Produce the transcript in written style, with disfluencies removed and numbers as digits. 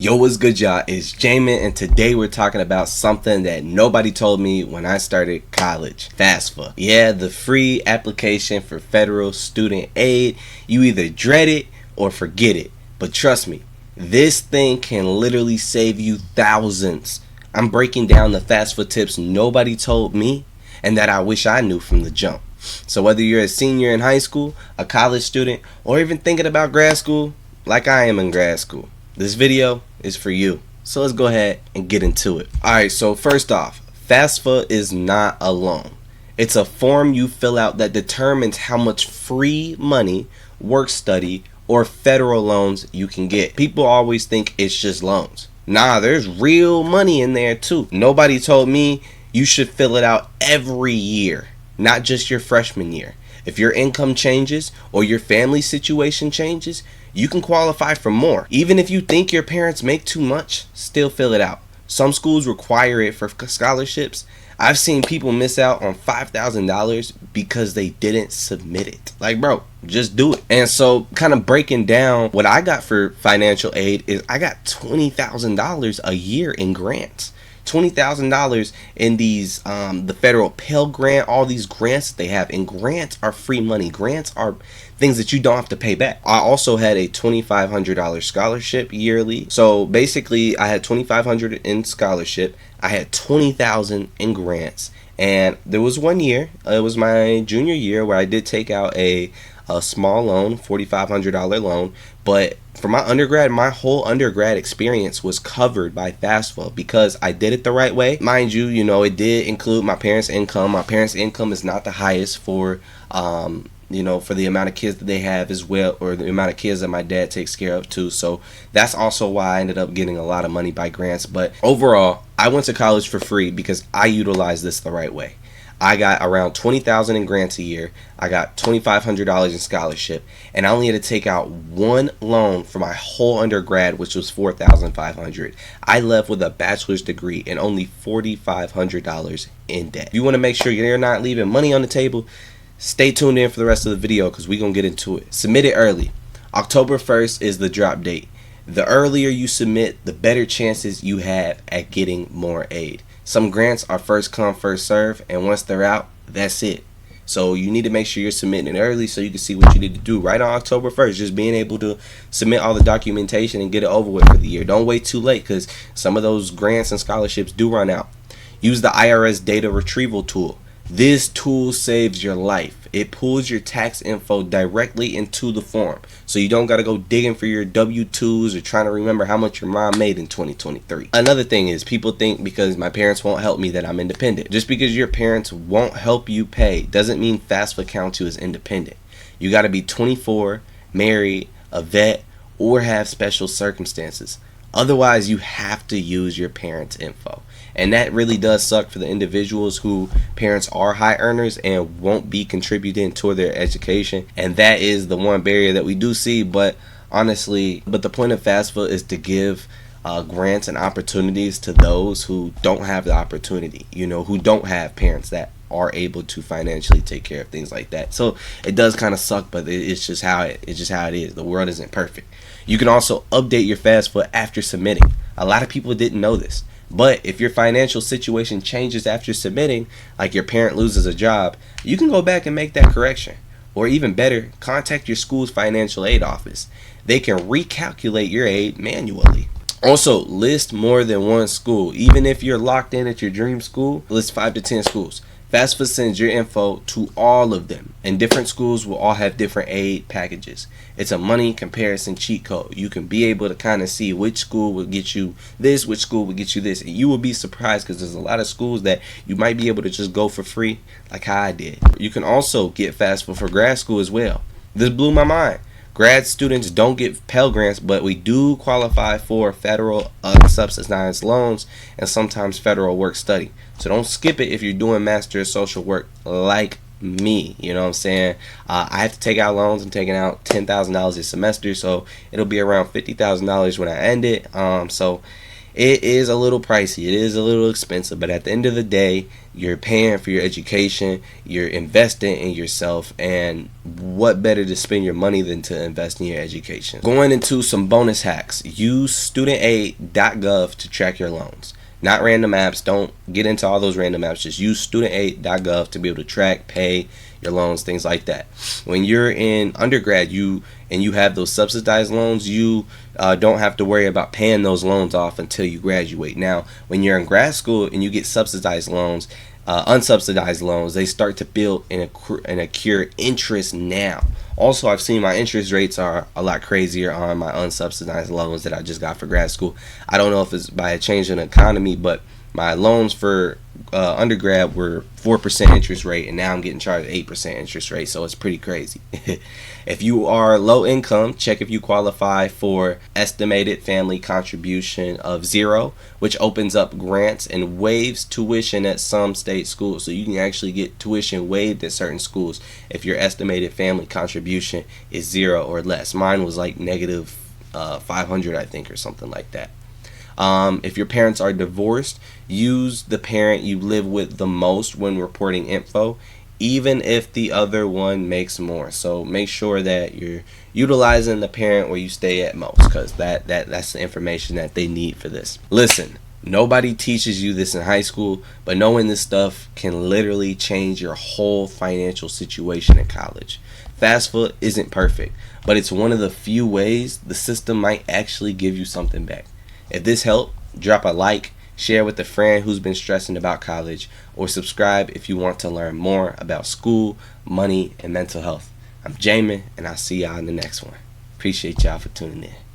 Yo, what's good, y'all? It's Jamin, and today we're talking about something that nobody told me when I started college. FAFSA. Yeah, the free application for federal student aid. You either dread it or forget it. But trust me, this thing can literally save you thousands. I'm breaking down the FAFSA tips nobody told me and that I wish I knew from the jump. So whether you're a senior in high school, a college student, or even thinking about grad school, like I am in grad school, this video is for you. So let's go ahead and get into it. Alright, so first off, FAFSA is not a loan. It's a form you fill out that determines how much free money, work study, or federal loans you can get. People always think it's just loans. Nah, there's real money in there too. Nobody told me you should fill it out every year, not just your freshman year. If your income changes or your family situation changes, you can qualify for more. Even if you think your parents make too much, still fill it out. Some schools require it for scholarships. I've seen people miss out on $5,000 because they didn't submit it. Like, bro, just do it. And so kind of breaking down what I got for financial aid is I got $20,000 a year in grants. $20,000 in these the federal Pell Grant, all these grants that they have. And grants are free money. Grants are things that you don't have to pay back. I also had a $2,500 scholarship yearly. So basically I had $2,500 in scholarship. I had $20,000 in grants. And there was one year, it was my junior year, where I did take out a small loan, $4,500 loan. But for my undergrad, my whole undergrad experience was covered by FAFSA because I did it the right way. Mind you, it did include my parents' income. My parents' income is not the highest for for the amount of kids that they have as well, or the amount of kids that my dad takes care of too. So that's also why I ended up getting a lot of money by grants. But overall, I went to college for free because I utilized this the right way. I got around $20,000 in grants a year. I got $2,500 in scholarship, and I only had to take out one loan for my whole undergrad, which was $4,500. I left with a bachelor's degree and only $4,500 in debt. If you want to make sure you're not leaving money on the table, stay tuned in for the rest of the video because we're going to get into it. Submit it early. October 1st is the drop date. The earlier you submit, the better chances you have at getting more aid. Some grants are first come, first serve, and once they're out, that's it. So you need to make sure you're submitting it early so you can see what you need to do right on October 1st. Just being able to submit all the documentation and get it over with for the year. Don't wait too late because some of those grants and scholarships do run out. Use the IRS data retrieval tool. This tool saves your life. It pulls your tax info directly into the form, so you don't got to go digging for your W-2s or trying to remember how much your mom made in 2023. Another thing is, people think because my parents won't help me that I'm independent. Just because your parents won't help you pay doesn't mean FAFSA counts you as independent. You got to be 24, married, a vet, or have special circumstances. Otherwise, you have to use your parents' info. And that really does suck for the individuals who parents are high earners and won't be contributing toward their education. And that is the one barrier that we do see. But honestly, the point of FAFSA is to give grants and opportunities to those who don't have the opportunity, who don't have parents that are able to financially take care of things like that. So it does kind of suck, but it's just how it is. The world isn't perfect. You can also update your FAFSA after submitting. A lot of people didn't know this. But if your financial situation changes after submitting, like your parent loses a job, you can go back and make that correction. Or even better, contact your school's financial aid office. They can recalculate your aid manually. Also, list more than one school. Even if you're locked in at your dream school, list 5 to 10 schools. FAFSA sends your info to all of them, and different schools will all have different aid packages. It's a money comparison cheat code. You can be able to kind of see which school will get you this, which school will get you this, and you will be surprised because there's a lot of schools that you might be able to just go for free, like how I did. You can also get FAFSA for grad school as well. This blew my mind. Grad students don't get Pell Grants, but we do qualify for federal unsubsidized loans and sometimes federal work study. So don't skip it if you're doing master of social work like me. You know what I'm saying? I have to take out loans. I'm taking out $10,000 a semester, so it'll be around $50,000 when I end it. So It is a little pricey, it is a little expensive, but at the end of the day, you're paying for your education, you're investing in yourself, and what better to spend your money than to invest in your education? Going into some bonus hacks, use studentaid.gov to track your loans. Not random apps. Don't get into all those random apps. Just use studentaid.gov to be able to track, pay your loans, things like that. When you're in undergrad, you have those subsidized loans, you don't have to worry about paying those loans off until you graduate. Now, when you're in grad school and you get subsidized loans, unsubsidized loans, they start to build and accrue interest now. Also, I've seen my interest rates are a lot crazier on my unsubsidized loans that I just got for grad school. I don't know if it's by a change in the economy, but my loans for undergrad were 4% interest rate, and now I'm getting charged 8% interest rate, so it's pretty crazy. If you are low income, check if you qualify for estimated family contribution of 0, which opens up grants and waives tuition at some state schools. So you can actually get tuition waived at certain schools if your estimated family contribution is 0 or less. Mine was like negative 500, I think, or something like that. If your parents are divorced, use the parent you live with the most when reporting info, even if the other one makes more. So make sure that you're utilizing the parent where you stay at most, because that's the information that they need for this. Listen, nobody teaches you this in high school, but knowing this stuff can literally change your whole financial situation in college. FAFSA isn't perfect, but it's one of the few ways the system might actually give you something back. If this helped, drop a like, share with a friend who's been stressing about college, or subscribe if you want to learn more about school, money, and mental health. I'm Jamin, and I'll see y'all in the next one. Appreciate y'all for tuning in.